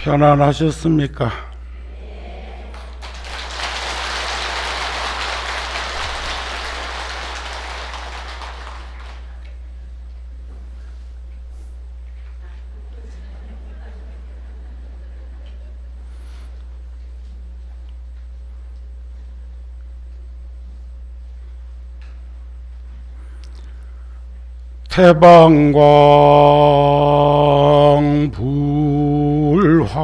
편안하셨습니까? 태방광 불화엄경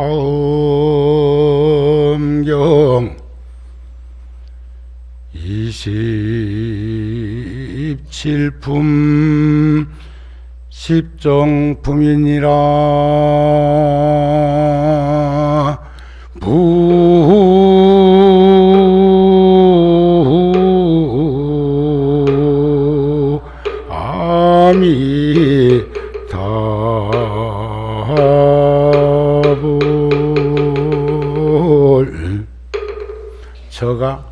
27품 10정품이니라. 저가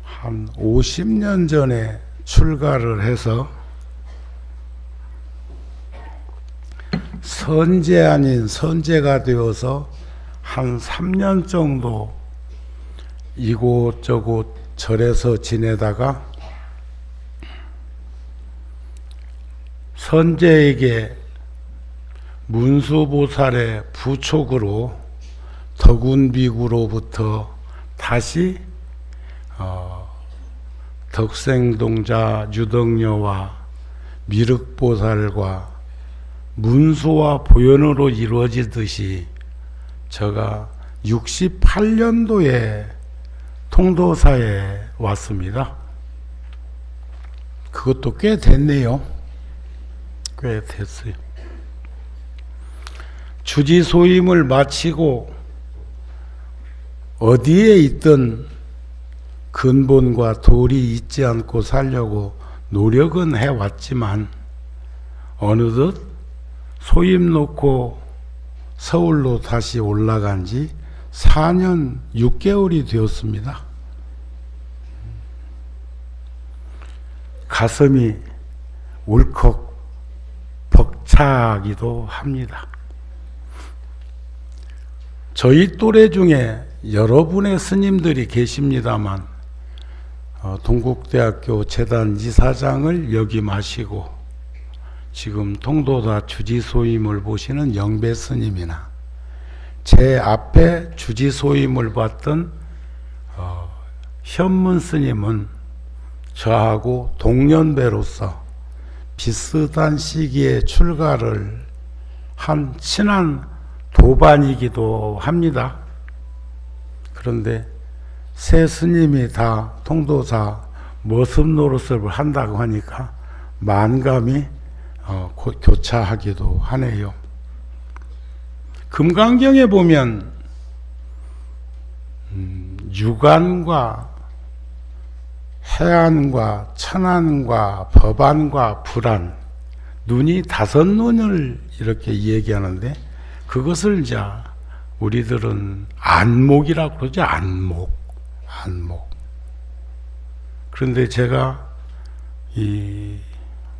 한 50년 전에 출가를 해서 선제 아닌 선제가 되어서 한 3년 정도 이곳저곳 절에서 지내다가 선제에게 문수보살의 부촉으로 덕운비구로부터 다시 덕생동자 유덕녀와 미륵보살과 문수와 보현으로 이루어지듯이 제가 68년도에 통도사에 왔습니다. 그것도 꽤 됐네요. 꽤 됐어요. 주지소임을 마치고 어디에 있든 근본과 도리 잊지 않고 살려고 노력은 해왔지만 어느덧 소임 놓고 서울로 다시 올라간 지 4년 6개월이 되었습니다. 가슴이 울컥 벅차기도 합니다. 저희 또래 중에 여러분의 스님들이 계십니다만 동국대학교 재단 이사장을 역임하시고 지금 통도사 주지소임을 보시는 영배 스님이나 제 앞에 주지소임을 받던 현문 스님은 저하고 동년배로서 비슷한 시기에 출가를 한 친한 도반이기도 합니다. 그런데 세 스님이 다 통도사 모습 노릇을 한다고 하니까 만감이 교차하기도 하네요. 금강경에 보면 유관과 해안과 천안과 법안과 불안, 눈이 5눈을 이렇게 얘기하는데 그것을 이제 우리들은 안목이라고 그러죠. 안목. 그런데 제가 이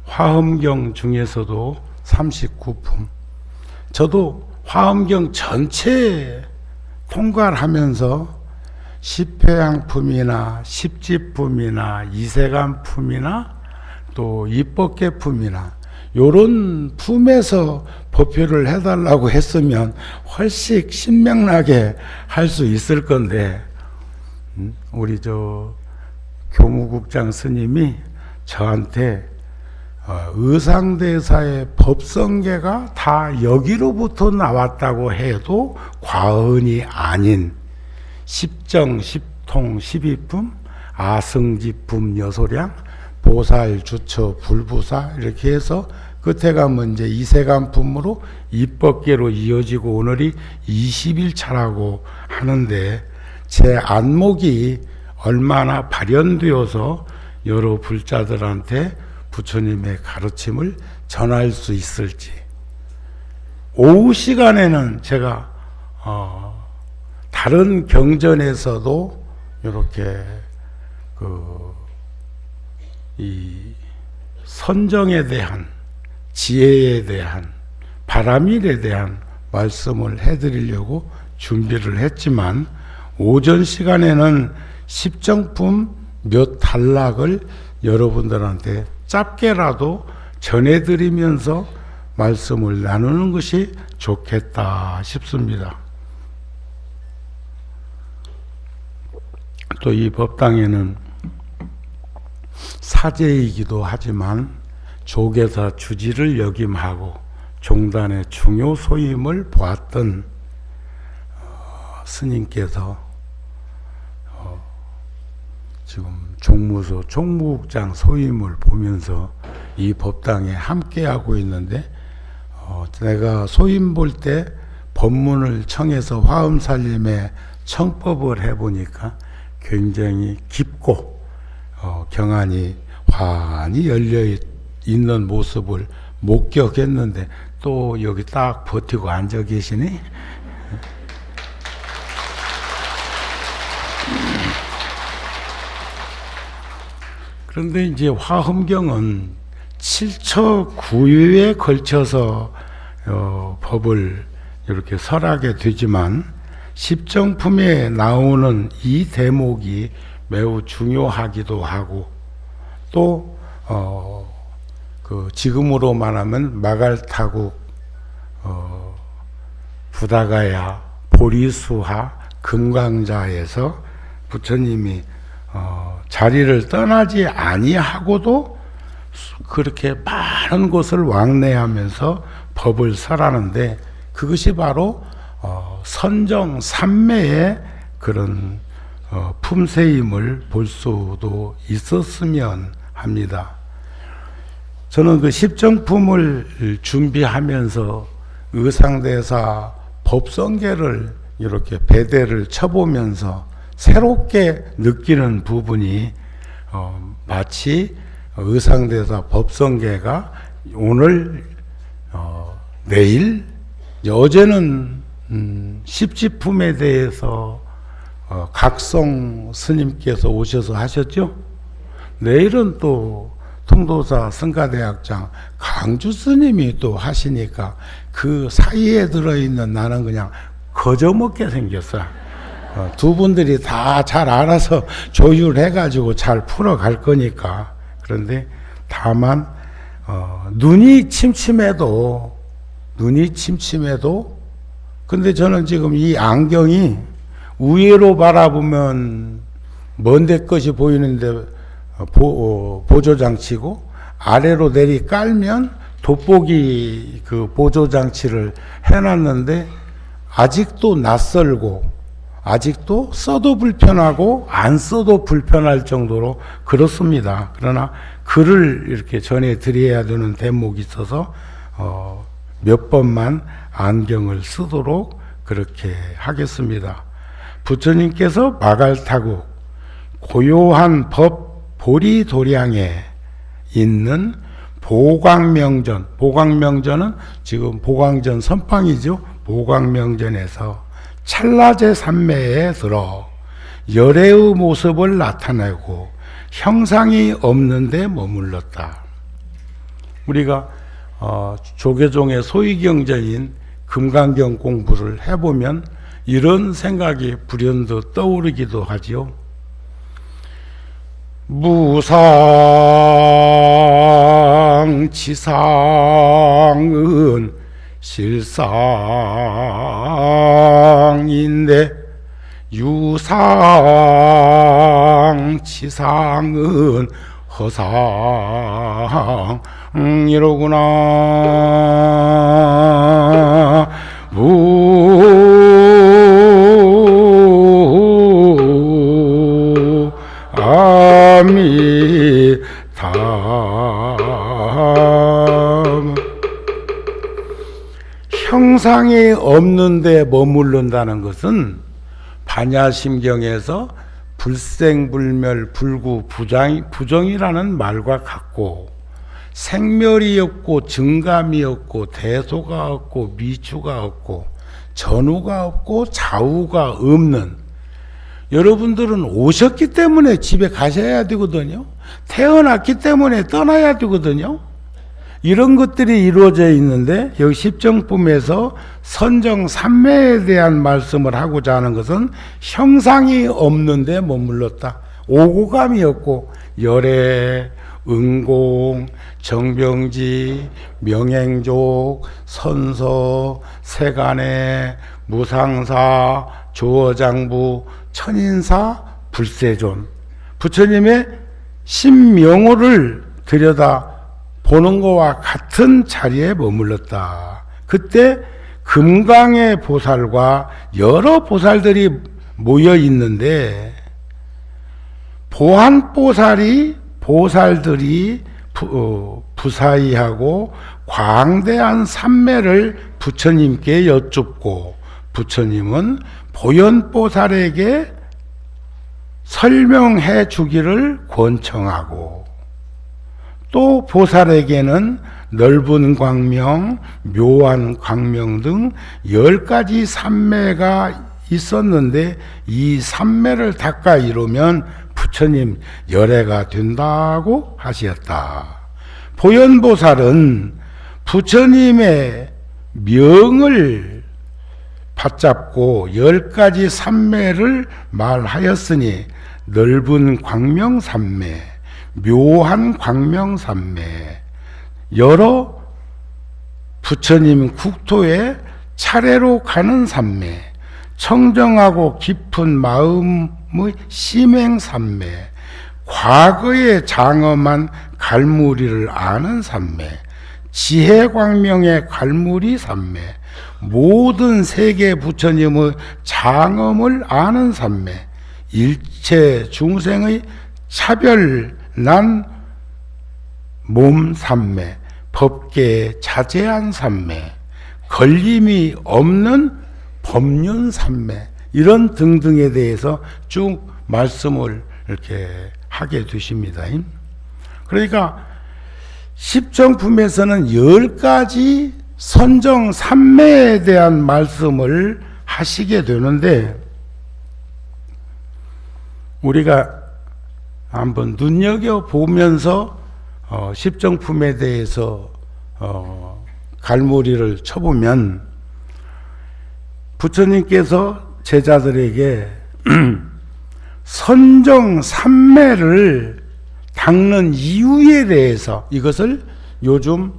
화엄경 중에서도 39품, 저도 화엄경 전체 통과를 하면서 십회양품이나 십지품이나 이세간품이나 또 입법계품이나 요런 품에서 법표를 해달라고 했으면 훨씬 신명나게 할 수 있을 건데 우리 교무국장 스님이 저한테 의상대사의 법성계가 다 여기로부터 나왔다고 해도 과언이 아닌 십정, 십통, 십이품, 아승지품, 여소량, 보살주처, 불부사 이렇게 해서 끝에 가면 이제 이세간품으로 입법계로 이어지고 오늘이 20일차라고 하는데 제 안목이 얼마나 발현되어서 여러 불자들한테 부처님의 가르침을 전할 수 있을지. 오후 시간에는 제가 다른 경전에서도 이렇게 이 선정에 대한, 지혜에 대한 바람일에 대한 말씀을 해드리려고 준비를 했지만 오전 시간에는 십정품 몇 단락을 여러분들한테 짧게라도 전해드리면서 말씀을 나누는 것이 좋겠다 싶습니다. 또 이 법당에는 사제이기도 하지만 조계사 주지를 역임하고 종단의 중요 소임을 보았던 스님께서 지금 종무소 종무국장 소임을 보면서 이 법당에 함께하고 있는데 내가 소임 볼 때 법문을 청해서 화엄살림의 청법을 해보니까 굉장히 깊고 경안이 환히 열려 있는 모습을 목격했는데 또 여기 딱 버티고 앉아 계시네. 그런데 이제 화엄경은 7처 9회에 걸쳐서 법을 이렇게 설하게 되지만 십정품에 나오는 이 대목이 매우 중요하기도 하고 또 지금으로 말하면 마갈타국, 부다가야, 보리수하, 금강자에서 부처님이 자리를 떠나지 아니하고도 그렇게 많은 곳을 왕래하면서 법을 설하는데 그것이 바로 선정 삼매의 그런 품새임을 볼 수도 있었으면 합니다. 저는 그 십정품을 준비하면서 의상대사 법성계를 이렇게 배대를 쳐보면서 새롭게 느끼는 부분이 마치 의상대사 법성계가 오늘 내일 어제는 십지품에 대해서 각성 스님께서 오셔서 하셨죠. 내일은 또 통도사 성가대학장 강주 스님이 또 하시니까 그 사이에 들어있는 나는 그냥 거저먹게 생겼어. 두 분들이 다 잘 알아서 조율해가지고 잘 풀어갈 거니까. 그런데 다만 눈이 침침해도 근데 저는 지금 이 안경이 위로 바라보면 먼데 것이 보이는데 보조장치고 아래로 내리 깔면 돋보기 그 보조장치를 해놨는데 아직도 낯설고 아직도 써도 불편하고 안 써도 불편할 정도로 그렇습니다. 그러나 글을 이렇게 전해드려야 되는 대목이 있어서 몇 번만 안경을 쓰도록 그렇게 하겠습니다. 부처님께서 마갈타국 고요한 법 보리도량에 있는 보광명전은 지금 보광전 선방이죠. 보광명전에서 찰나제 삼매에 들어 열애의 모습을 나타내고 형상이 없는데 머물렀다. 우리가 조계종의 소위경전인 금강경 공부를 해보면 이런 생각이 불현듯 떠오르기도 하지요. 무상치상은 실상인데 유상치상은 허상이로구나. 아미타. 형상이 없는데 머무른다는 것은 반야심경에서 불생불멸 불구 부정이라는 말과 같고 생멸이 없고 증감이 없고 대소가 없고 미추가 없고 전후가 없고 좌우가 없는, 여러분들은 오셨기 때문에 집에 가셔야 되거든요. 태어났기 때문에 떠나야 되거든요. 이런 것들이 이루어져 있는데 여기 십정품에서 선정 삼매에 대한 말씀을 하고자 하는 것은 형상이 없는데 머물렀다. 오고감이 없고 열애, 은공, 정병지, 명행족, 선서, 세간의, 무상사, 조어장부, 천인사, 불세존. 부처님의 신명호를 들여다 보는 것과 같은 자리에 머물렀다. 그때 금강의 보살과 여러 보살들이 모여 있는데 보살들이 부사의하고 광대한 삼매를 부처님께 여쭙고 부처님은 보현보살에게 설명해 주기를 권청하고 또 보살에게는 넓은 광명, 묘한 광명 등 10가지 삼매가 있었는데 이 삼매를 닦아 이루면 부처님 열애가 된다고 하셨다. 보현보살은 부처님의 명을 받잡고 10가지 삼매를 말하였으니 넓은 광명 삼매, 묘한 광명 삼매, 여러 부처님 국토에 차례로 가는 삼매, 청정하고 깊은 마음의 심행 삼매, 과거의 장엄한 갈무리를 아는 삼매, 지혜광명의 갈무리 삼매, 모든 세계 부처님의 장엄을 아는 삼매, 일체 중생의 차별난 몸 삼매, 법계에 자제한 삼매, 걸림이 없는 법륜 삼매, 이런 등등에 대해서 쭉 말씀을 이렇게 하게 되십니다. 그러니까 십정품에서는 10가지 선정 삼매에 대한 말씀을 하시게 되는데 우리가 한번 눈여겨보면서 십정품에 대해서 갈무리를 쳐보면 부처님께서 제자들에게 선정 삼매를 닦는 이유에 대해서 이것을 요즘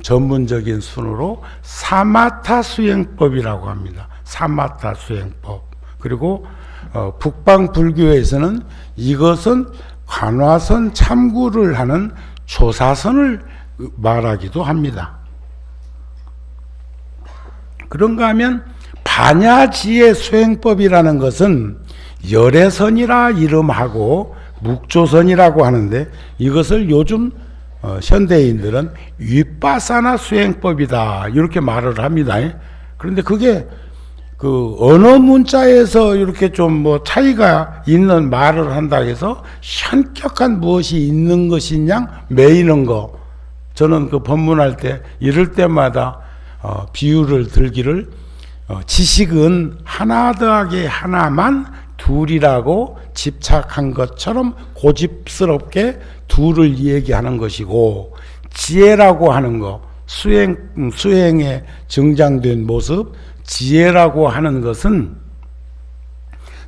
전문적인 순으로 사마타 수행법이라고 합니다. 사마타 수행법. 그리고 북방 불교에서는 이것은 관화선 참구를 하는 조사선을 말하기도 합니다. 그런가 하면 반야지의 수행법이라는 것은 열애선이라 이름하고 묵조선이라고 하는데 이것을 요즘 현대인들은 윗바사나 수행법이다 이렇게 말을 합니다. 그런데 그게 그 언어 문자에서 이렇게 좀 뭐 차이가 있는 말을 한다 해서 현격한 무엇이 있는 것이냐 매이는 거, 저는 그 법문할 때 이럴 때마다 비유를 들기를 지식은 하나 더하기 하나만 둘이라고 집착한 것처럼 고집스럽게 둘을 얘기하는 것이고, 지혜라고 하는 거, 수행에 증장된 모습, 지혜라고 하는 것은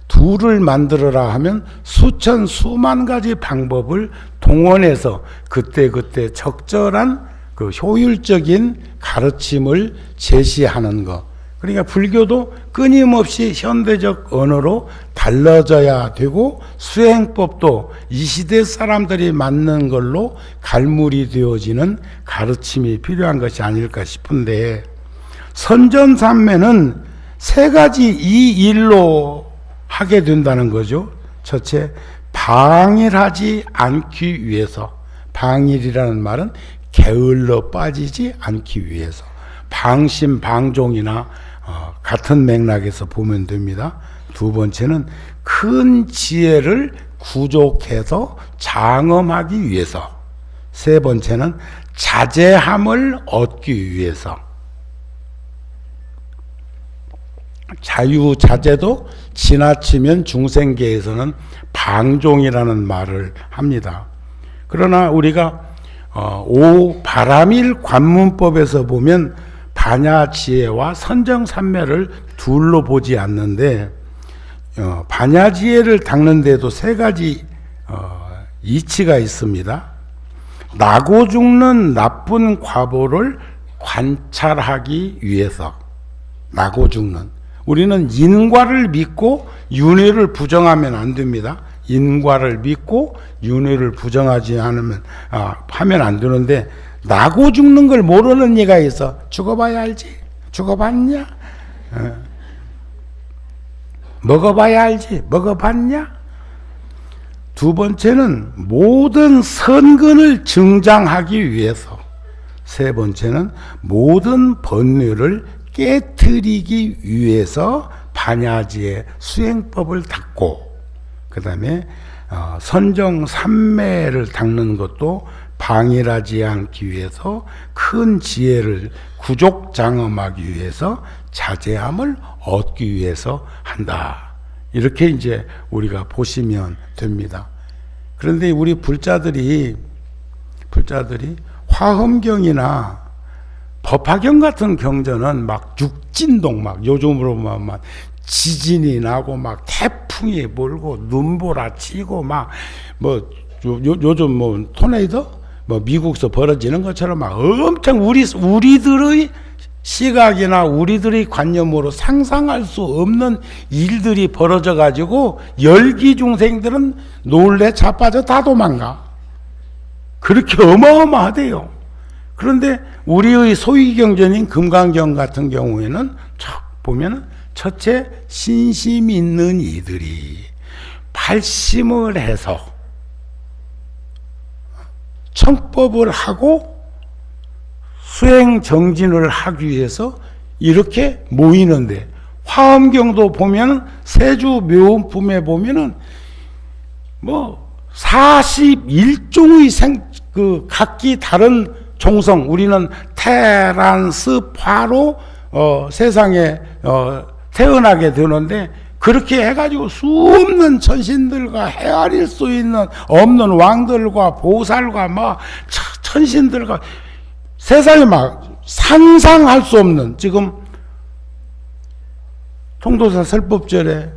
둘을 만들어라 하면 수천 수만 가지 방법을 동원해서 그때그때 적절한 그 효율적인 가르침을 제시하는 것. 그러니까 불교도 끊임없이 현대적 언어로 달라져야 되고 수행법도 이 시대 사람들이 맞는 걸로 갈무리 되어지는 가르침이 필요한 것이 아닐까 싶은데, 선전삼매는 세 가지 이 일로 하게 된다는 거죠. 첫째, 방일하지 않기 위해서. 방일이라는 말은 게을러 빠지지 않기 위해서. 방심방종이나 같은 맥락에서 보면 됩니다. 두 번째는 큰 지혜를 구족해서 장엄하기 위해서. 세 번째는 자제함을 얻기 위해서. 자유자재도 지나치면 중생계에서는 방종이라는 말을 합니다. 그러나 우리가 오 바람일 관문법에서 보면 반야지혜와 선정산매를 둘로 보지 않는데 반야지혜를 닦는데도 세 가지 이치가 있습니다. 나고 죽는 나쁜 과보를 관찰하기 위해서. 나고 죽는, 우리는 인과를 믿고 윤회를 부정하면 안 됩니다. 인과를 믿고 윤회를 부정하지 않으면 하면 안 되는데, 나고 죽는 걸 모르는 이가 있어. 죽어봐야 알지. 죽어봤냐? 먹어봐야 알지. 먹어봤냐? 두 번째는 모든 선근을 증장하기 위해서. 세 번째는 모든 번뇌를 깨트리기 위해서 반야지의 수행법을 닦고, 그 다음에 선정산매를 닦는 것도 방일하지 않기 위해서, 큰 지혜를 구족장엄하기 위해서, 자제함을 얻기 위해서 한다. 이렇게 이제 우리가 보시면 됩니다. 그런데 우리 불자들이 화엄경이나 법화경 같은 경전은 막 육진동, 막 요즘으로 막 지진이 나고 막 태풍이 몰고 눈보라치고 막 뭐 요즘 뭐 토네이도 뭐 미국에서 벌어지는 것처럼 막 엄청 우리들의 시각이나 우리들의 관념으로 상상할 수 없는 일들이 벌어져 가지고 열기 중생들은 놀래 자빠져 다 도망가. 그렇게 어마어마하대요. 그런데 우리의 소위경전인 금강경 같은 경우에는 보면은 첫째, 신심 있는 이들이 발심을 해서 청법을 하고 수행 정진을 하기 위해서 이렇게 모이는데, 화엄경도 보면은 세주 묘음품에 보면은 뭐 41종의 각기 다른 종성, 우리는 태란스 파로 세상에 태어나게 되는데, 그렇게 해가지고 수없는 천신들과 헤아릴 수 있는 없는 왕들과 보살과 막 천신들과 세상에 막 상상할 수 없는, 지금 통도사 설법절에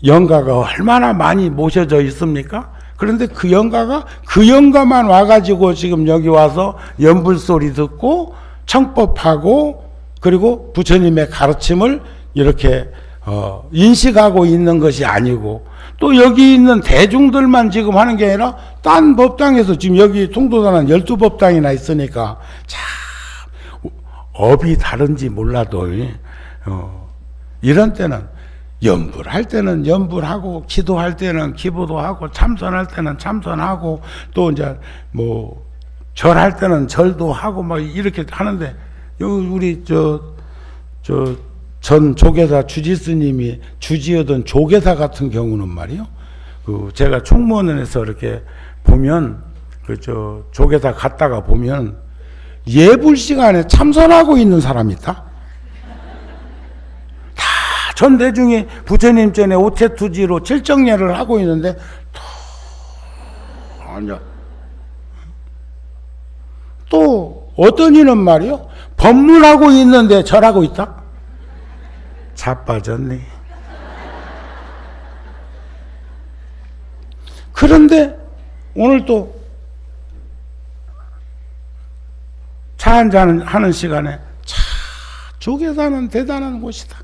영가가 얼마나 많이 모셔져 있습니까? 그런데 그 영가만 와가지고 지금 여기 와서 연불소리 듣고 청법하고, 그리고 부처님의 가르침을 이렇게 인식하고 있는 것이 아니고, 또 여기 있는 대중들만 지금 하는 게 아니라 딴 법당에서, 지금 여기 통도사는 12법당이나 있으니까 참 업이 다른지 몰라도 이런 때는 연불할 때는 연불하고, 기도할 때는 기도도 하고, 참선할 때는 참선하고, 또 이제 뭐 절할 때는 절도 하고 막 이렇게 하는데, 우리 전 조계사 주지스님이 주지하던 조계사 같은 경우는 말이요, 제가 총무원에서 이렇게 보면 조계사 갔다가 보면 예불 시간에 참선하고 있는 사람이 있다. 다 전대중이 부처님 전에 오태투지로 칠정례를 하고 있는데 앉아. 또 어떤 이는 말이요, 법문하고 있는데 절하고 있다. 자빠졌네. 그런데 오늘 또 차 한잔 하는 시간에, 조계사는 대단한 곳이다.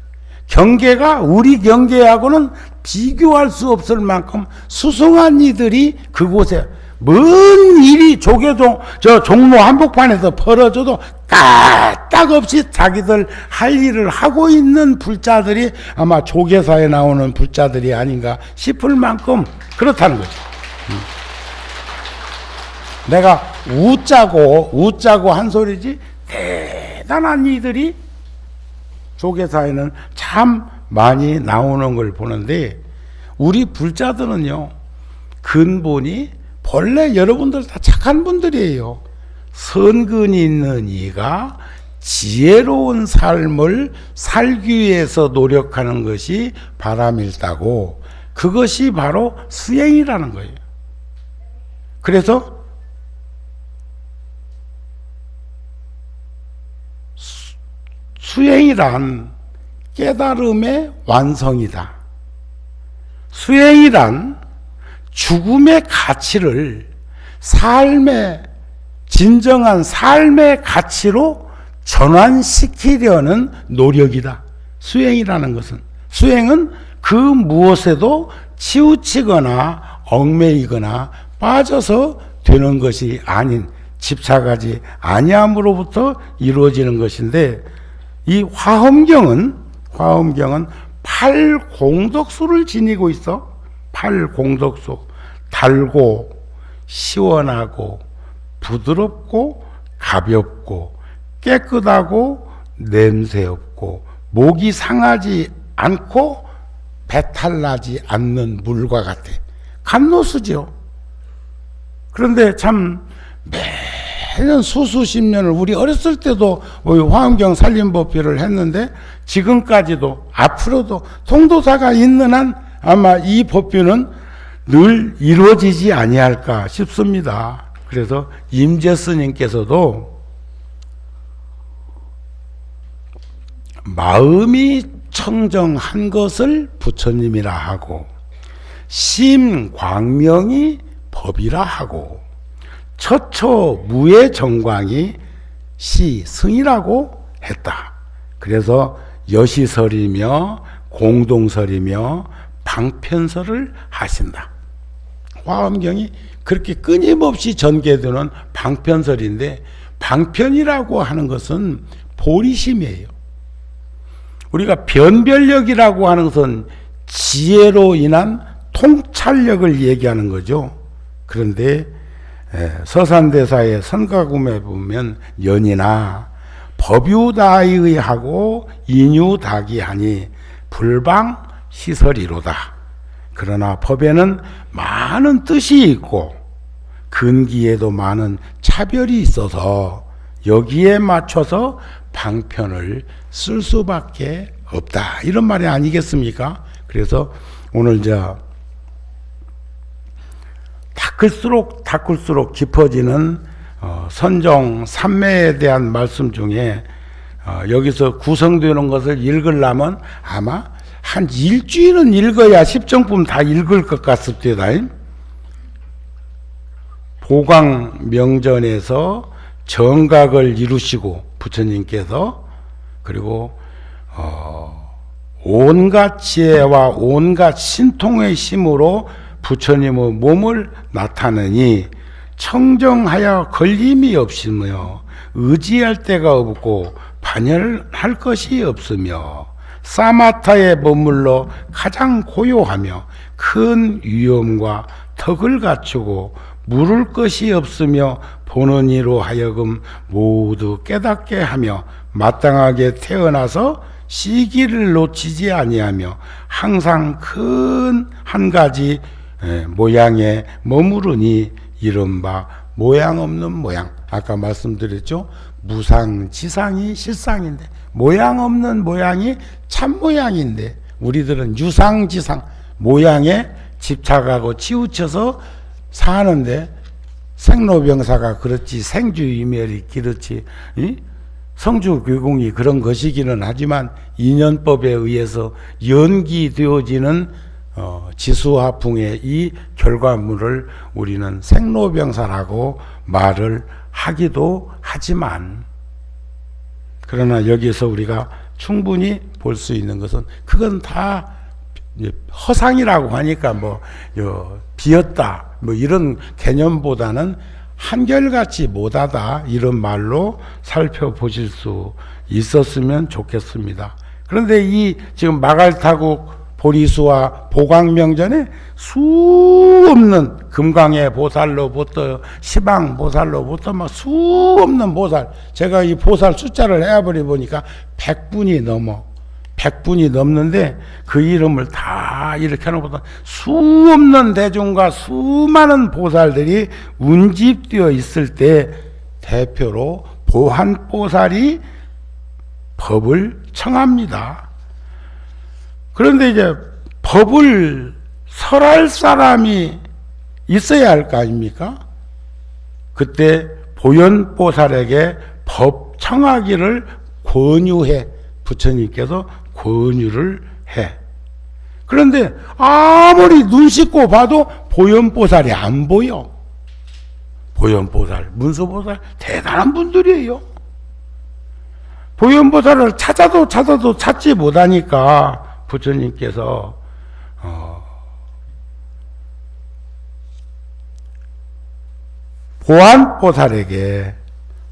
경계가 우리 경계하고는 비교할 수 없을 만큼 수승한 이들이 그곳에, 먼 일이 조계종 종로 한복판에서 벌어져도 까딱없이 자기들 할 일을 하고 있는 불자들이 아마 조계사에 나오는 불자들이 아닌가 싶을 만큼 그렇다는 거죠. 내가 웃자고 한 소리지, 대단한 이들이 조계사에는 참 많이 나오는 걸 보는데, 우리 불자들은요, 근본이 본래 여러분들 다 착한 분들이에요. 선근이 있는 이가 지혜로운 삶을 살기 위해서 노력하는 것이 바람일다고, 그것이 바로 수행이라는 거예요. 그래서 수행이란 깨달음의 완성이다. 수행이란 죽음의 가치를 진정한 삶의 가치로 전환시키려는 노력이다. 수행이라는 것은. 수행은 그 무엇에도 치우치거나 얽매이거나 빠져서 되는 것이 아닌, 집착하지 아니함으로부터 이루어지는 것인데, 이 화엄경은 8공덕수를 지니고 있어. 8공덕수. 달고 시원하고 부드럽고 가볍고 깨끗하고 냄새 없고 목이 상하지 않고 배탈 나지 않는 물과 같아. 감로수죠. 그런데 참 매년 수십 년을, 우리 어렸을 때도 화엄경 살림법회를 했는데 지금까지도 앞으로도 통도사가 있는 한 아마 이 법회는 늘 이루어지지 아니할까 싶습니다. 그래서 임재 스님께서도 마음이 청정한 것을 부처님이라 하고 심광명이 법이라 하고 처처 무의 정광이 시승이라고 했다. 그래서 여시설이며 공동설이며 방편설을 하신다. 화엄경이 그렇게 끊임없이 전개되는 방편설인데, 방편이라고 하는 것은 보리심이에요. 우리가 변별력이라고 하는 것은 지혜로 인한 통찰력을 얘기하는 거죠. 그런데 서산대사의 선가금에 보면 연이나 법유다의하고 인유다기하니 불방 시설이로다. 그러나 법에는 많은 뜻이 있고 근기에도 많은 차별이 있어서 여기에 맞춰서 방편을 쓸 수밖에 없다. 이런 말이 아니겠습니까? 그래서 오늘 닦을수록 깊어지는 선정 삼매에 대한 말씀 중에 여기서 구성되는 것을 읽으려면 아마 한 일주일은 읽어야 십정품 다 읽을 것 같습니다. 보광명전에서 정각을 이루시고 부처님께서, 그리고 온갖 지혜와 온갖 신통의 힘으로 부처님의 몸을 나타내니 청정하여 걸림이 없으며 의지할 데가 없고 반열할 것이 없으며 사마타에 머물러 가장 고요하며 큰 위엄과 덕을 갖추고 물을 것이 없으며 보는 이로 하여금 모두 깨닫게 하며 마땅하게 태어나서 시기를 놓치지 아니하며 항상 큰 한 가지 모양에 머무르니 이른바 모양 없는 모양. 아까 말씀드렸죠. 무상지상이 실상인데 모양 없는 모양이 참 모양인데 우리들은 유상지상 모양에 집착하고 치우쳐서 사는데, 생로병사가 그렇지 생주이멸이 그렇지 성주교공이 그런 것이기는 하지만 인연법에 의해서 연기되어지는 지수화풍의 이 결과물을 우리는 생로병사라고 말을 하기도 하지만, 그러나 여기서 우리가 충분히 볼 수 있는 것은 그건 다 허상이라고 하니까 비었다 이런 개념보다는 한결같이 못하다 이런 말로 살펴보실 수 있었으면 좋겠습니다. 그런데 이 지금 마갈타국 보리수와 보광명전에 수 없는 금강의 보살로부터 시방 보살로부터 막 수 없는 보살, 제가 이 보살 숫자를 해버리 보니까 100분이 넘는데 그 이름을 다 이렇게 하는보다 수 없는 대중과 수많은 보살들이 운집되어 있을 때 대표로 보한보살이 법을 청합니다. 그런데 이제 법을 설할 사람이 있어야 할 거 아닙니까? 그때 보현보살에게 법 청하기를 권유해 부처님께서 권유를 해. 그런데 아무리 눈 씻고 봐도 보현보살이 안 보여. 보현보살, 문수보살 대단한 분들이에요. 보현보살을 찾아도 찾지 못하니까 부처님께서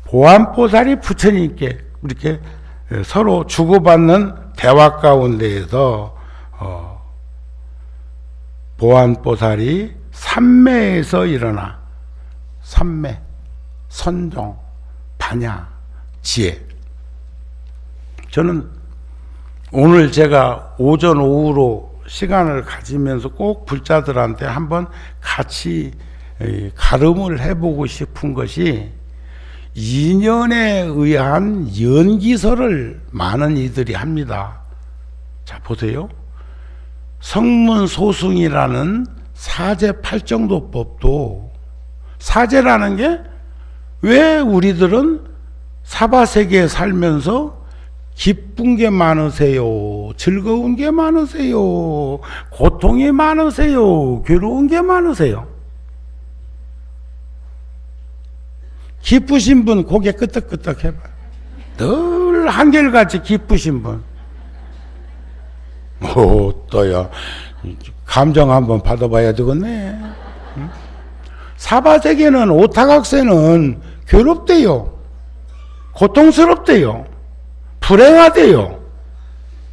보안보살이 부처님께 이렇게 서로 주고받는 대화 가운데에서 보안보살이 삼매에서 일어나 삼매, 선종, 반야, 지혜. 저는 오늘 제가 오전 오후로 시간을 가지면서 꼭 불자들한테 한번 같이 가름을 해보고 싶은 것이 인연에 의한 연기설을 많은 이들이 합니다. 자, 보세요. 성문소승이라는 사제 팔정도법도, 사제라는 게 왜 우리들은 사바세계에 살면서 기쁜 게 많으세요, 즐거운 게 많으세요, 고통이 많으세요, 괴로운 게 많으세요? 기쁘신 분 고개 끄덕끄덕 해봐. 늘 한결같이 기쁘신 분. 또야 감정 한번 받아봐야 되겠네. 응? 사바세계는 오타각세는 괴롭대요, 고통스럽대요, 불행하대요.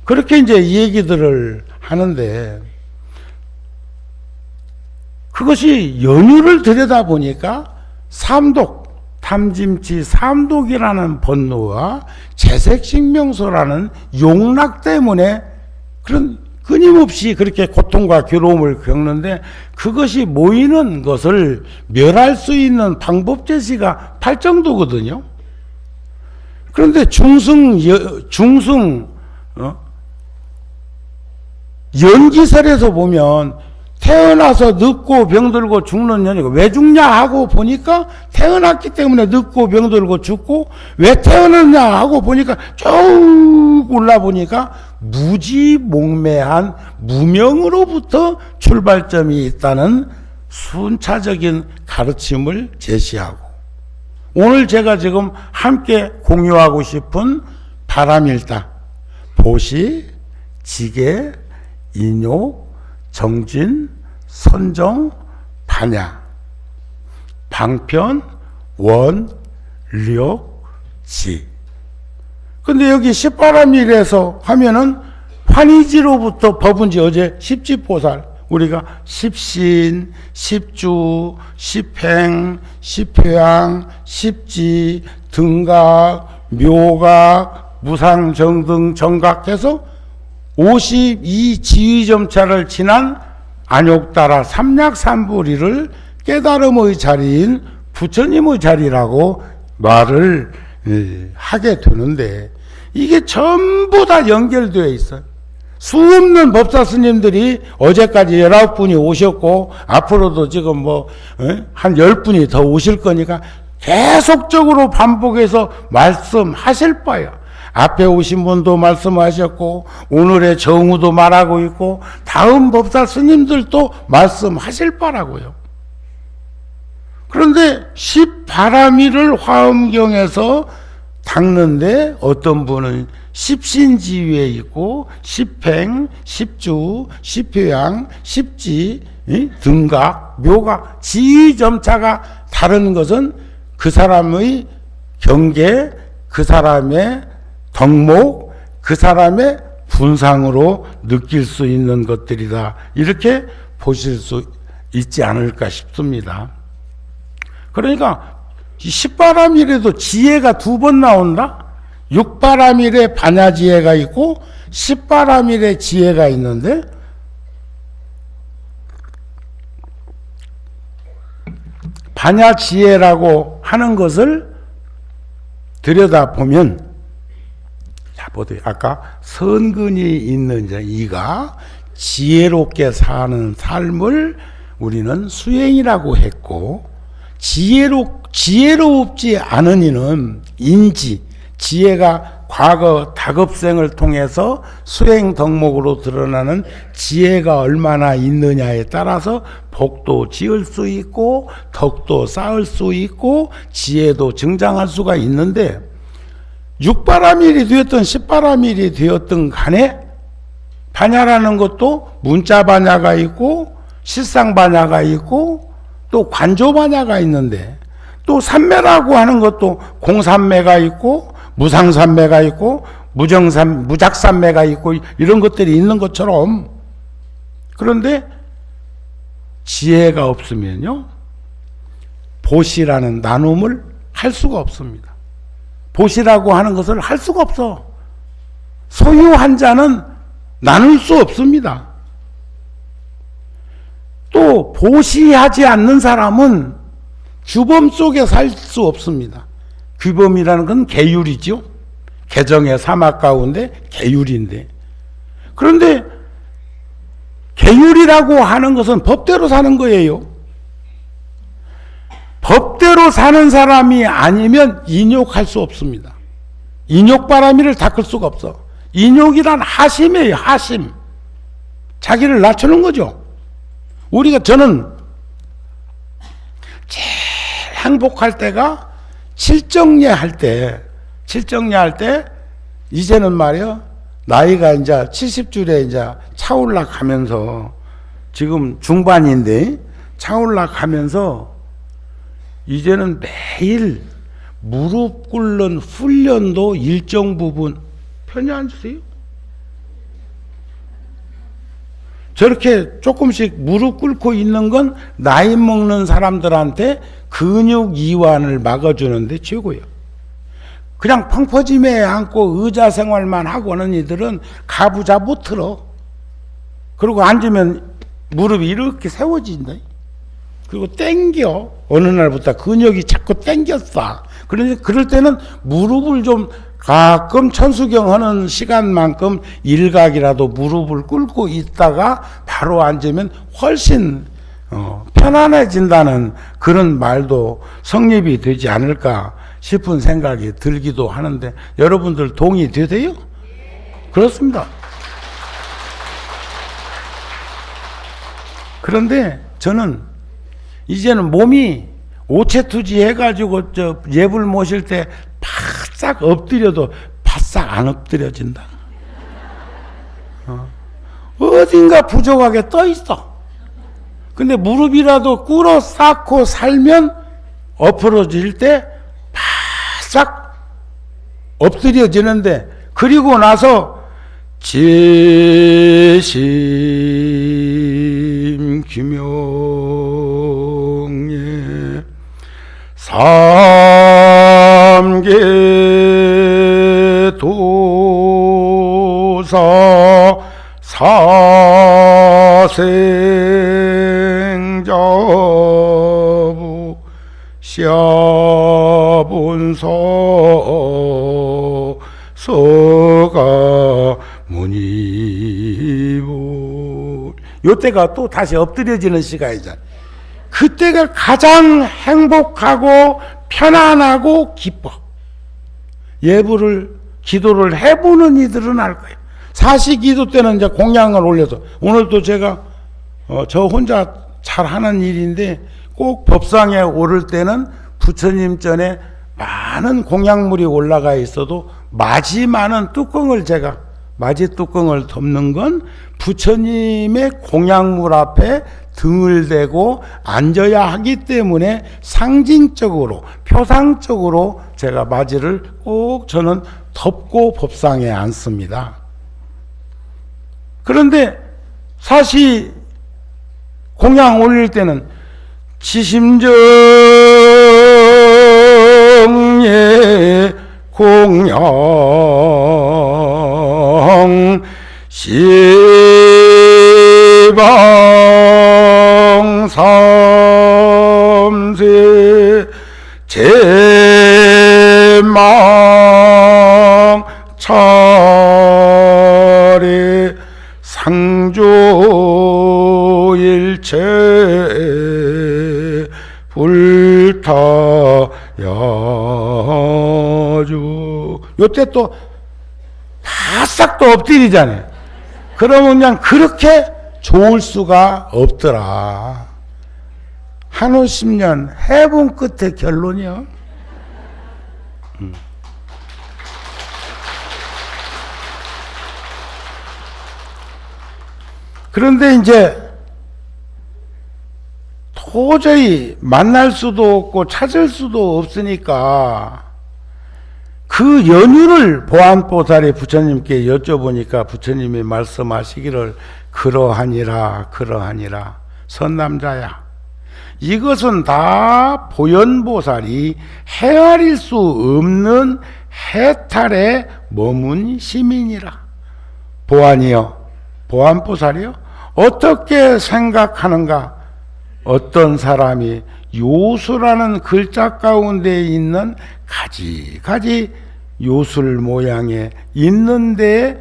그렇게 이제 이 얘기들을 하는데, 그것이 연유를 들여다보니까 삼독, 탐짐치 삼독이라는 번뇌와 재색식명소라는 용락 때문에 그런 끊임없이 그렇게 고통과 괴로움을 겪는데, 그것이 모이는 것을 멸할 수 있는 방법 제시가 팔정도거든요. 그런데 연기설에서 보면 태어나서 늙고 병들고 죽는 년이고, 왜 죽냐 하고 보니까 태어났기 때문에 늙고 병들고 죽고, 왜 태어났냐 하고 보니까 쭉 올라보니까 무지몽매한 무명으로부터 출발점이 있다는 순차적인 가르침을 제시하고, 오늘 제가 지금 함께 공유하고 싶은 바람일다, 보시, 지계, 인욕, 정진, 선정, 반야, 방편, 원, 력, 지. 근데 여기 십바람일에서 하면은 환희지로부터 법은지, 어제 십지보살, 우리가 십신, 십주, 십행, 십회양, 십지, 등각, 묘각, 무상정등, 정각해서 52지위점차를 지난 안욕따라 삼약삼부리를 깨달음의 자리인 부처님의 자리라고 말을 하게 되는데, 이게 전부 다 연결되어 있어요. 수없는 법사 스님들이 어제까지 19분이 오셨고, 앞으로도 지금 한 10분이 더 오실 거니까 계속적으로 반복해서 말씀하실 바예요. 앞에 오신 분도 말씀하셨고, 오늘의 정우도 말하고 있고, 다음 법사 스님들도 말씀하실 바라고요. 그런데 십바람일을 화엄경에서 닦는데, 어떤 분은 십신지위에 있고, 십행, 십주, 십회양, 십지, 등각, 묘각, 지위점차가 다른 것은 그 사람의 경계, 그 사람의 덕목, 그 사람의 분상으로 느낄 수 있는 것들이다, 이렇게 보실 수 있지 않을까 싶습니다. 그러니까 십바람일에도 지혜가 2번 나온다. 육바람일에 반야지혜가 있고 십바람일에 지혜가 있는데, 반야지혜라고 하는 것을 들여다보면, 자, 보세요. 아까 선근이 있는 이가 지혜롭게 사는 삶을 우리는 수행이라고 했고, 지혜롭지 않은 이는 인지, 지혜가 과거 다급생을 통해서 수행 덕목으로 드러나는 지혜가 얼마나 있느냐에 따라서 복도 지을 수 있고 덕도 쌓을 수 있고 지혜도 증장할 수가 있는데, 육바라밀이 되었든 십바라밀이 되었든 간에 반야라는 것도 문자 반야가 있고 실상 반야가 있고 또 관조 반야가 있는데, 또 삼매라고 하는 것도 공삼매가 있고 무상삼매가 있고 무작삼매가 있고 이런 것들이 있는 것처럼, 그런데 지혜가 없으면요 보시라는 나눔을 할 수가 없습니다. 보시라고 하는 것을 할 수가 없어. 소유한 자는 나눌 수 없습니다. 또 보시하지 않는 사람은 규범 속에 살 수 없습니다. 규범이라는 건 계율이죠. 개정의 사막 가운데 계율인데, 그런데 계율이라고 하는 것은 법대로 사는 거예요. 법대로 사는 사람이 아니면 인욕할 수 없습니다. 인욕바라미를 닦을 수가 없어. 인욕이란 하심이에요. 하심. 자기를 낮추는 거죠. 저는 제일 행복할 때가 칠정례 할 때, 이제는 말이요, 나이가 이제 70줄에 이제 차올라 가면서, 지금 중반인데, 차올라 가면서, 이제는 매일 무릎 꿇는 훈련도 일정 부분, 편히 앉으세요. 저렇게 조금씩 무릎 꿇고 있는 건 나이 먹는 사람들한테 근육 이완을 막아주는데 최고예요. 그냥 펑퍼짐에 앉고 의자 생활만 하고 하는 이들은 가부좌 못 틀어. 그리고 앉으면 무릎이 이렇게 세워진다. 그리고 땡겨. 어느 날부터 근육이 자꾸 땡겼어. 그러니 그럴 때는 무릎을 좀 가끔 천수경 하는 시간만큼 일각이라도 무릎을 꿇고 있다가 바로 앉으면 훨씬 편안해진다는 그런 말도 성립이 되지 않을까 싶은 생각이 들기도 하는데, 여러분들 동의되세요? 그렇습니다. 그런데 저는 이제는 몸이 오체투지 해가지고 예불 모실 때 바싹 엎드려도 바싹 안 엎드려진다. 어딘가 부족하게 떠 있어. 근데 무릎이라도 꿇어 쌓고 살면 엎어질 때 바싹 엎드려지는데, 그리고 나서 제심 규명에 삼계 도사 사생자부 시아본서 서가 문이부, 요때가 또 다시 엎드려지는 시간이잖아. 그때가 가장 행복하고 편안하고 기뻐. 예불을 기도를 해보는 이들은 알 거예요. 사시기도 때는 이제 공양을 올려서, 오늘도 제가 저 혼자 잘 하는 일인데, 꼭 법상에 오를 때는 부처님 전에 많은 공양물이 올라가 있어도 마지 많은 뚜껑을, 제가 마지 뚜껑을 덮는 건 부처님의 공양물 앞에 등을 대고 앉아야 하기 때문에 상징적으로, 표상적으로 제가 마지를 꼭 저는 덮고 법상에 앉습니다. 그런데 사시 공양 올릴 때는 지심정예 공양 시방 삼세 제망 차례 상조일체 불타야주. 요때 또 바싹 또 엎드리잖아요. 그러면 그냥 그렇게 좋을 수가 없더라. 한 50년 해본 끝에 결론이요. 그런데 이제 도저히 만날 수도 없고 찾을 수도 없으니까 그 연유를 보안보살이 부처님께 여쭤보니까 부처님이 말씀하시기를 그러하니라 그러하니라. 선남자야, 이것은 다 보현보살이 헤아릴 수 없는 해탈에 머문 시민이라. 보안이요, 보안보살이요, 어떻게 생각하는가? 어떤 사람이 요수라는 글자 가운데 있는 가지가지 요술 모양에 있는 데에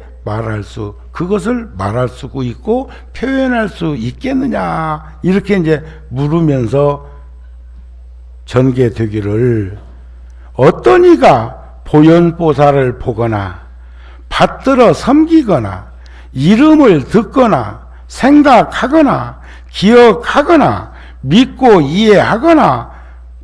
그것을 말할 수 있고 표현할 수 있겠느냐, 이렇게 이제 물으면서 전개되기를, 어떤 이가 보현보살을 보거나 받들어 섬기거나 이름을 듣거나 생각하거나 기억하거나 믿고 이해하거나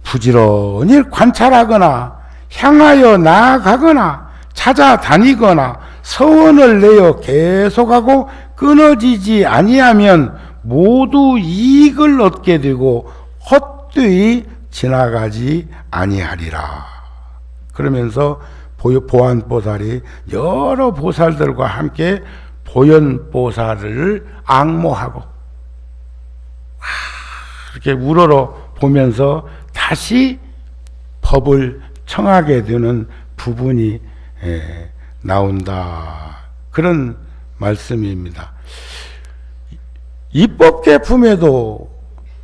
부지런히 관찰하거나 향하여 나아가거나 찾아다니거나 서원을 내어 계속하고 끊어지지 아니하면 모두 이익을 얻게 되고 헛되이 지나가지 아니하리라. 그러면서 보안보살이 여러 보살들과 함께 보현보살을 앙모하고 이렇게 우러러 보면서 다시 법을 청하게 되는 부분이 나온다. 그런 말씀입니다. 입법계품에도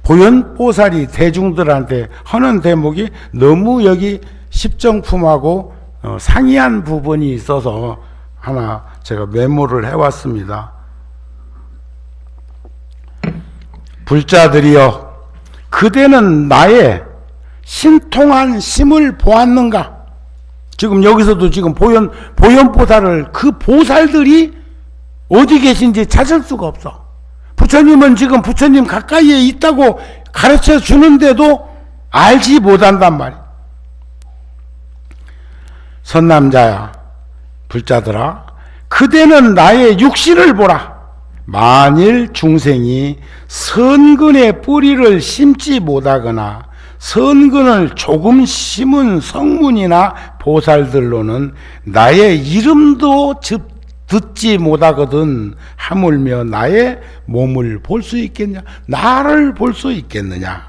보현보살이 대중들한테 하는 대목이 너무 여기 십정품하고 상이한 부분이 있어서 하나 제가 메모를 해왔습니다. 불자들이여, 그대는 나의 신통한 심을 보았는가? 지금 여기서도 지금 보현보살을 그 보살들이 어디 계신지 찾을 수가 없어. 부처님은 지금 부처님 가까이에 있다고 가르쳐 주는데도 알지 못한단 말이야. 선남자야, 불자들아, 그대는 나의 육신을 보라. 만일 중생이 선근의 뿌리를 심지 못하거나 선근을 조금 심은 성문이나 보살들로는 나의 이름도 듣지 못하거든 하물며 나의 몸을 볼 수 있겠냐? 나를 볼 수 있겠느냐?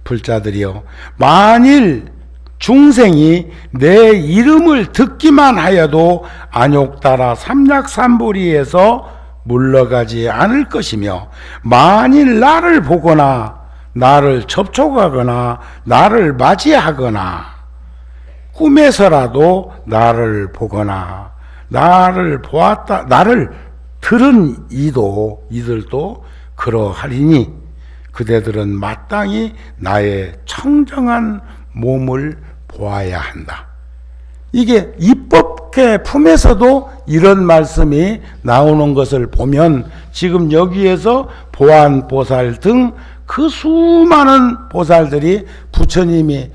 불자들이여, 만일 중생이 내 이름을 듣기만 하여도 안욕따라 삼략삼보리에서 물러가지 않을 것이며, 만일 나를 보거나 나를 접촉하거나 나를 맞이하거나 꿈에서라도 나를 보거나 나를 보았다, 나를 들은 이들도 그러하리니 그대들은 마땅히 나의 청정한 몸을 보아야 한다. 이게 입법계 품에서도 이런 말씀이 나오는 것을 보면 지금 여기에서 보안보살 등 그 수많은 보살들이 부처님이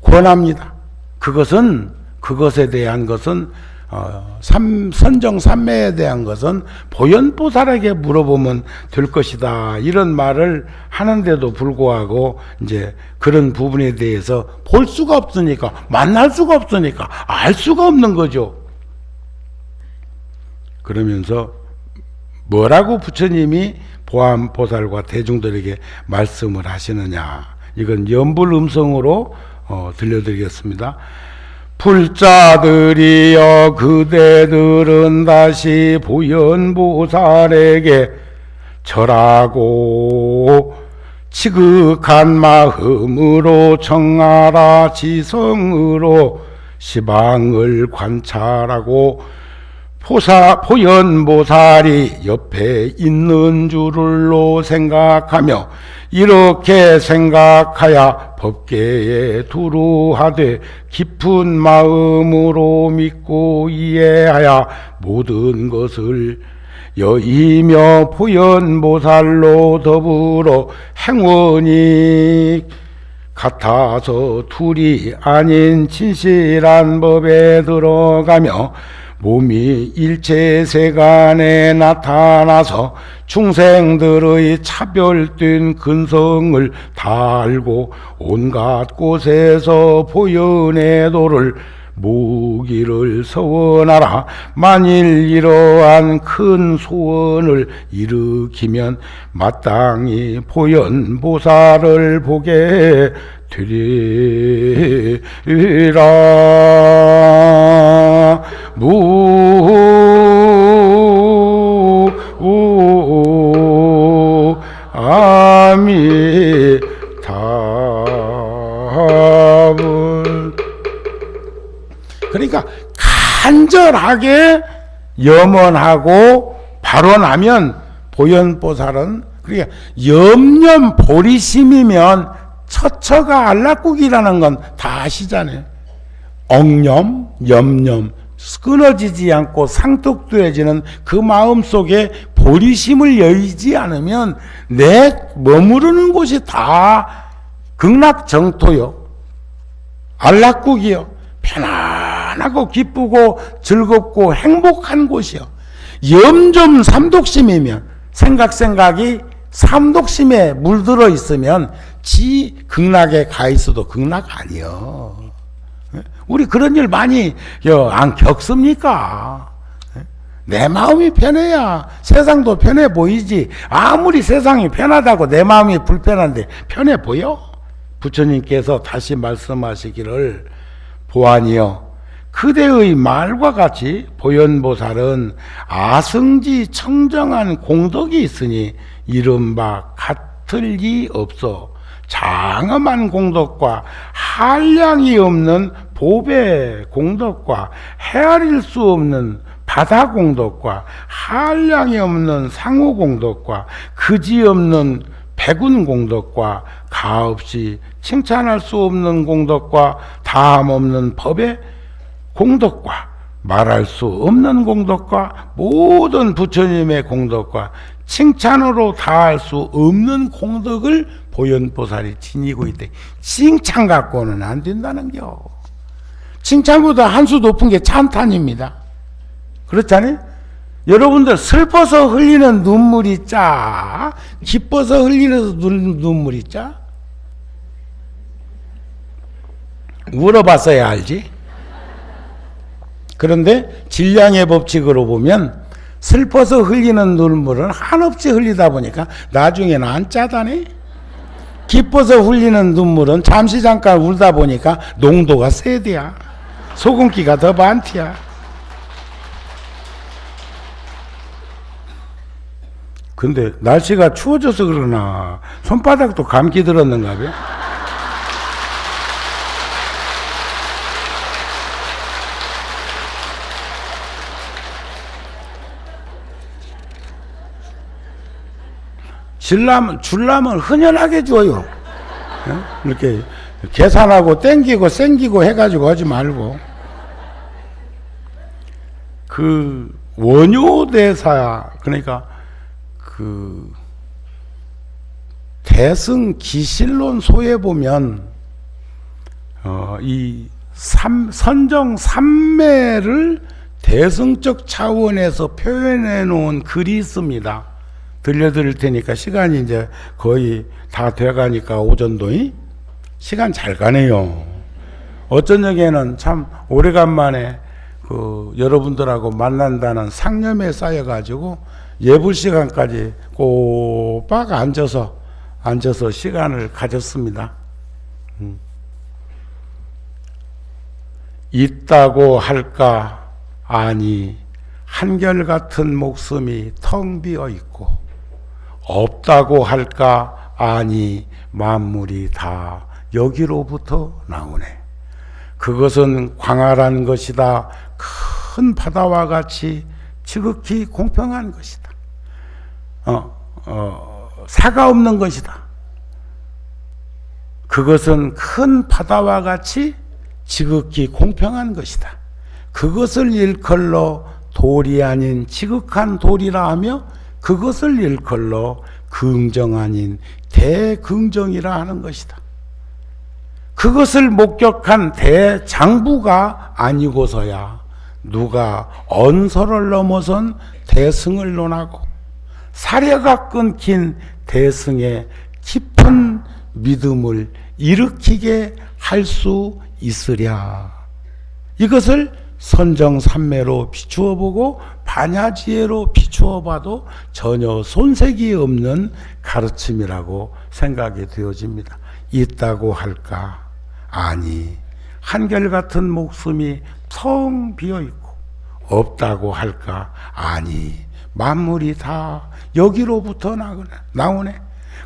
권합니다. 그것에 대한 것은 선정삼매에 대한 것은 보현보살에게 물어보면 될 것이다, 이런 말을 하는데도 불구하고 이제 그런 부분에 대해서 볼 수가 없으니까, 만날 수가 없으니까 알 수가 없는 거죠. 그러면서 뭐라고 부처님이 보안보살과 대중들에게 말씀을 하시느냐, 이건 연불음성으로 들려드리겠습니다. 불자들이여, 그대들은 다시 보현보살에게 절하고 지극한 마음으로 청하라. 지성으로 시방을 관찰하고 포연보살이 옆에 있는 줄로 생각하며 이렇게 생각하여 법계에 두루하되 깊은 마음으로 믿고 이해하여 모든 것을 여의며 포연보살로 더불어 행원이 같아서 둘이 아닌 진실한 법에 들어가며 몸이 일체 세간에 나타나서 중생들의 차별된 근성을 다 알고 온갖 곳에서 보연의 도를 무기를 서원하라. 만일 이러한 큰 소원을 일으키면 마땅히 보현보살을 보게 되리라. 아미타불. 그러니까 간절하게 염원하고 발언하면 보현보살은, 그러니까 염념 보리심이면 처처가 안락국이라는 건 다 아시잖아요. 억념, 염념 끊어지지 않고 상tuk되어지는 그 마음속에 보리심을 여의지 않으면 내 머무르는 곳이 다 극락정토요, 안락국이요, 편안하고 기쁘고 즐겁고 행복한 곳이요. 염좀 삼독심이면, 생각이 삼독심에 물들어 있으면 지 극락에 가 있어도 극락 아니요. 우리 그런 일 많이 안 겪습니까? 내 마음이 편해야 세상도 편해 보이지. 아무리 세상이 편하다고 내 마음이 불편한데 편해 보여? 부처님께서 다시 말씀하시기를, 보아니여, 그대의 말과 같이 보현보살은 아승지 청정한 공덕이 있으니 이른바 같을 리 없어 장엄한 공덕과 한량이 없는 보배 공덕과 헤아릴 수 없는 바다 공덕과 한량이 없는 상호 공덕과 그지없는 백운 공덕과 가없이 칭찬할 수 없는 공덕과 다함 없는 법의 공덕과 말할 수 없는 공덕과 모든 부처님의 공덕과 칭찬으로 다할 수 없는 공덕을 보현보살이 지니고 있대. 칭찬 갖고는 안 된다는겨. 칭찬보다 한 수 높은 게 찬탄입니다. 그렇잖아요? 여러분들 슬퍼서 흘리는 눈물이 짜? 기뻐서 흘리는 눈물이 짜? 울어봤어야 알지? 그런데 질량의 법칙으로 보면 슬퍼서 흘리는 눈물은 한없이 흘리다 보니까 나중에는 안 짜다네. 기뻐서 흘리는 눈물은 잠시 잠깐 울다 보니까 농도가 세대야. 소금기가 더 많디야. 근데 날씨가 추워져서 그러나 손바닥도 감기 들었는가 봐요. 줄라면 흔연하게 줘요. 이렇게 계산하고 땡기고 생기고 해가지고 하지 말고. 그 원효대사, 그러니까 그 대승 기실론 소에 보면 이 선정 삼매를 대승적 차원에서 표현해 놓은 글이 있습니다. 들려드릴 테니까, 시간이 이제 거의 다 돼가니까 오전도이 시간 잘 가네요. 어쩐 적에는 참 오래간만에 그 여러분들하고 만난다는 상념에 쌓여가지고 예불 시간까지 꼬박 앉아서 시간을 가졌습니다. 있다고 할까? 아니, 한결같은 목숨이 텅 비어 있고, 없다고 할까? 아니, 만물이 다 여기로부터 나오네. 그것은 광활한 것이다. 큰 바다와 같이 지극히 공평한 것이다. 사가 없는 것이다. 그것은 큰 바다와 같이 지극히 공평한 것이다. 그것을 일컬러 돌이 아닌 지극한 돌이라 하며 그것을 일컬러 긍정 아닌 대긍정이라 하는 것이다. 그것을 목격한 대장부가 아니고서야 누가 언서를 넘어선 대승을 논하고 사려가 끊긴 대승의 깊은 믿음을 일으키게 할 수 있으랴. 이것을 선정산매로 비추어 보고 반야지혜로 비추어 봐도 전혀 손색이 없는 가르침이라고 생각이 되어집니다. 있다고 할까? 아니, 한결같은 목숨이 텅 비어있고 없다고 할까? 아니, 만물이 다 여기로부터 나오네.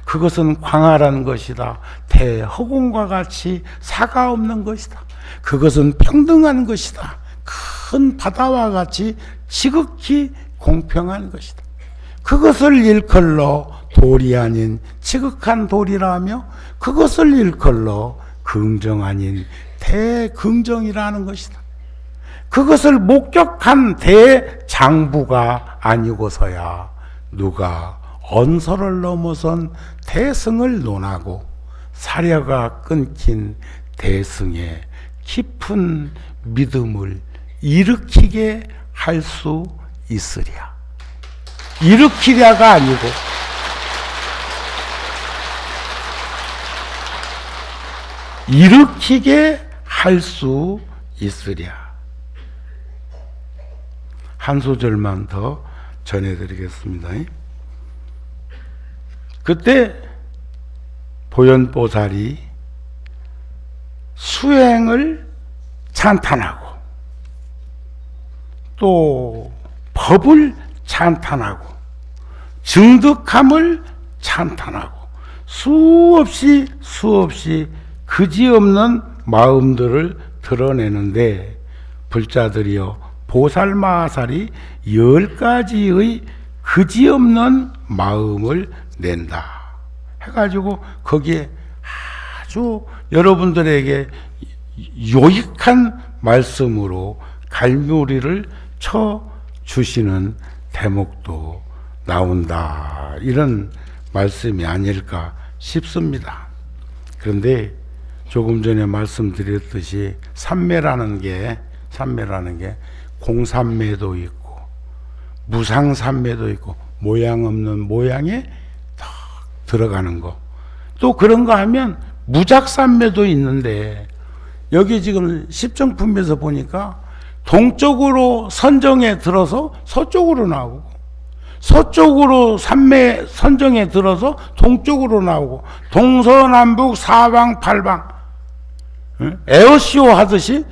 그것은 광활한 것이다. 대허공과 같이 사가 없는 것이다. 그것은 평등한 것이다. 큰 바다와 같이 지극히 공평한 것이다. 그것을 일컬러 돌이 아닌 지극한 돌이라 하며 그것을 일컬러 긍정 아닌 대긍정이라는 것이다. 그것을 목격한 대장부가 아니고서야 누가 언서를 넘어선 대승을 논하고 사려가 끊긴 대승의 깊은 믿음을 일으키게 할 수 있으랴. 일으키랴가 아니고 일으키게 할 수 있으랴. 한 소절만 더 전해드리겠습니다. 그때 보현보살이 수행을 찬탄하고 또 법을 찬탄하고 증득함을 찬탄하고 수없이 그지없는 마음들을 드러내는데 불자들이여 보살마하살이 10가지의 그지없는 마음을 낸다 해가지고 거기에 아주 여러분들에게 요익한 말씀으로 갈무리를 쳐 주시는 대목도 나온다. 이런 말씀이 아닐까 싶습니다. 그런데 조금 전에 말씀드렸듯이 삼매라는 게 공삼매도 있고 무상삼매도 있고 모양 없는 모양에 탁 들어가는 거. 또 그런 거 하면 무작삼매도 있는데 여기 지금 십정품에서 보니까 동쪽으로 선정에 들어서 서쪽으로 나오고 서쪽으로 삼매 선정에 들어서 동쪽으로 나오고 동서남북 사방 팔방 에어쇼 하듯이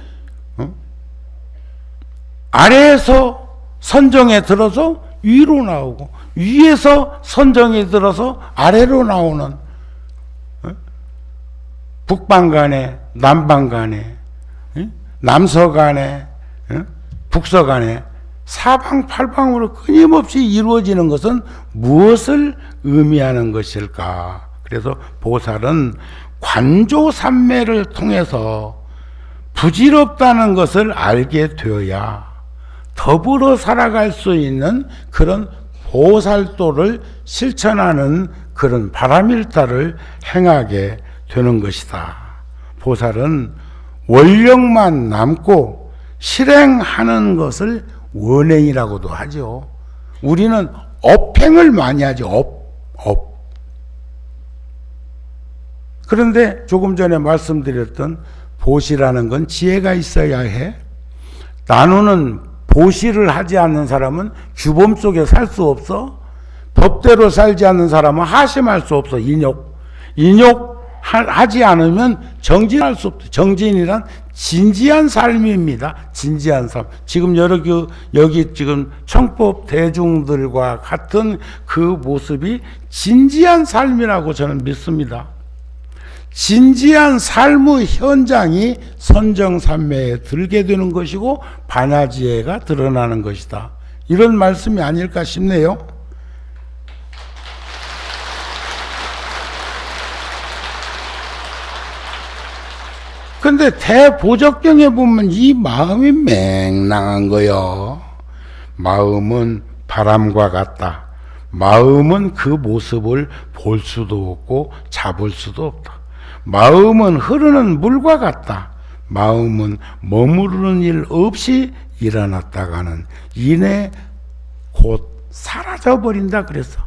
아래에서 선정에 들어서 위로 나오고 위에서 선정에 들어서 아래로 나오는 북방간에 남방간에 남서간에 북서간에 사방팔방으로 끊임없이 이루어지는 것은 무엇을 의미하는 것일까? 그래서 보살은 관조삼매를 통해서 부질없다는 것을 알게 되어야 더불어 살아갈 수 있는 그런 보살도를 실천하는 그런 바람일타를 행하게 되는 것이다. 보살은 원력만 남고 실행하는 것을 원행이라고도 하죠. 우리는 업행을 많이 하죠. 업. 그런데 조금 전에 말씀드렸던 보시라는 건 지혜가 있어야 해. 나누는 보시를 하지 않는 사람은 규범 속에 살 수 없어. 법대로 살지 않는 사람은 하심할 수 없어. 인욕하지 않으면 정진할 수 없다. 정진이란 진지한 삶입니다. 진지한 삶. 지금 여기 지금 청법 대중들과 같은 그 모습이 진지한 삶이라고 저는 믿습니다. 진지한 삶의 현장이 선정삼매에 들게 되는 것이고 반야지혜가 드러나는 것이다. 이런 말씀이 아닐까 싶네요. 근데 대보적경에 보면 이 마음이 맹랑한 거요. 마음은 바람과 같다. 마음은 그 모습을 볼 수도 없고 잡을 수도 없다. 마음은 흐르는 물과 같다. 마음은 머무르는 일 없이 일어났다가는 이내 곧 사라져버린다 그랬어.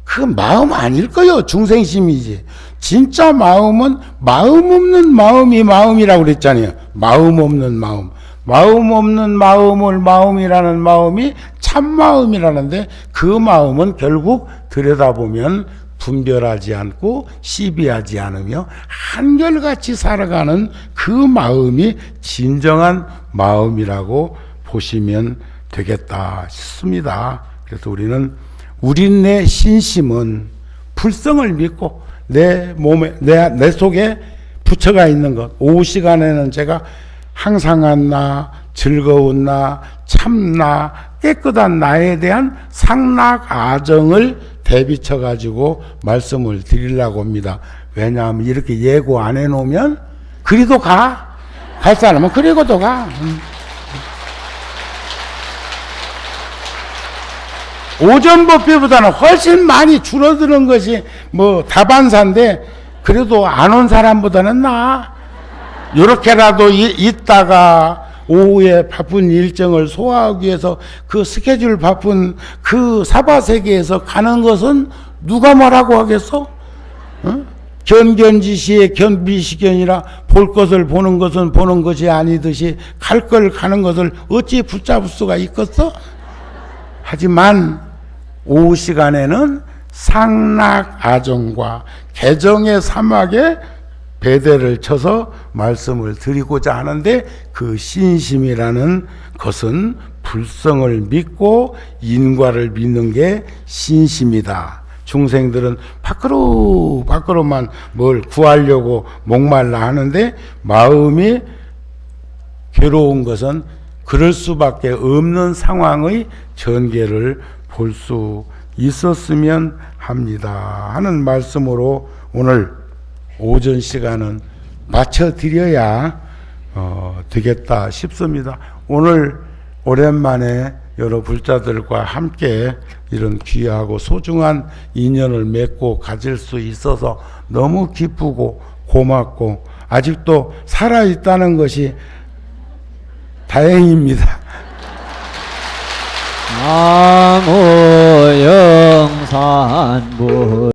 그 마음 아닐 거요. 중생심이지. 진짜 마음은 마음 없는 마음이 마음이라고 그랬잖아요. 마음 없는 마음. 마음 없는 마음을 마음이라는 마음이 참마음이라는데 그 마음은 결국 들여다보면 분별하지 않고 시비하지 않으며 한결같이 살아가는 그 마음이 진정한 마음이라고 보시면 되겠다 싶습니다. 그래서 우리 신심은 불성을 믿고 내 몸에 내 속에 부처가 있는 것. 오후 시간에는 제가 항상한 나, 즐거운 나, 참나, 깨끗한 나에 대한 상락아정을 대비쳐 가지고 말씀을 드리려고 합니다. 왜냐하면 이렇게 예고 안 해놓으면 그리도 갈 사람은 그리고도 가. 오전 법회보다는 훨씬 많이 줄어드는 것이 뭐 다반사인데 그래도 안 온 사람보다는 나아. 이렇게라도 있다가 오후에 바쁜 일정을 소화하기 위해서 그 스케줄 바쁜 그 사바세계에서 가는 것은 누가 뭐라고 하겠어? 견견지시의 견비시견이라 볼 것을 보는 것은 보는 것이 아니듯이 갈 걸 가는 것을 어찌 붙잡을 수가 있겠어? 하지만 오후 시간에는 상락아정과 개정의 사막에 배대를 쳐서 말씀을 드리고자 하는데 그 신심이라는 것은 불성을 믿고 인과를 믿는 게 신심이다. 중생들은 밖으로만 뭘 구하려고 목말라 하는데 마음이 괴로운 것은 그럴 수밖에 없는 상황의 전개를 볼 수 있었으면 합니다 하는 말씀으로 오늘 오전 시간은 마쳐드려야 되겠다 싶습니다. 오늘 오랜만에 여러 불자들과 함께 이런 귀하고 소중한 인연을 맺고 가질 수 있어서 너무 기쁘고 고맙고 아직도 살아있다는 것이 다행입니다. 나무 영산불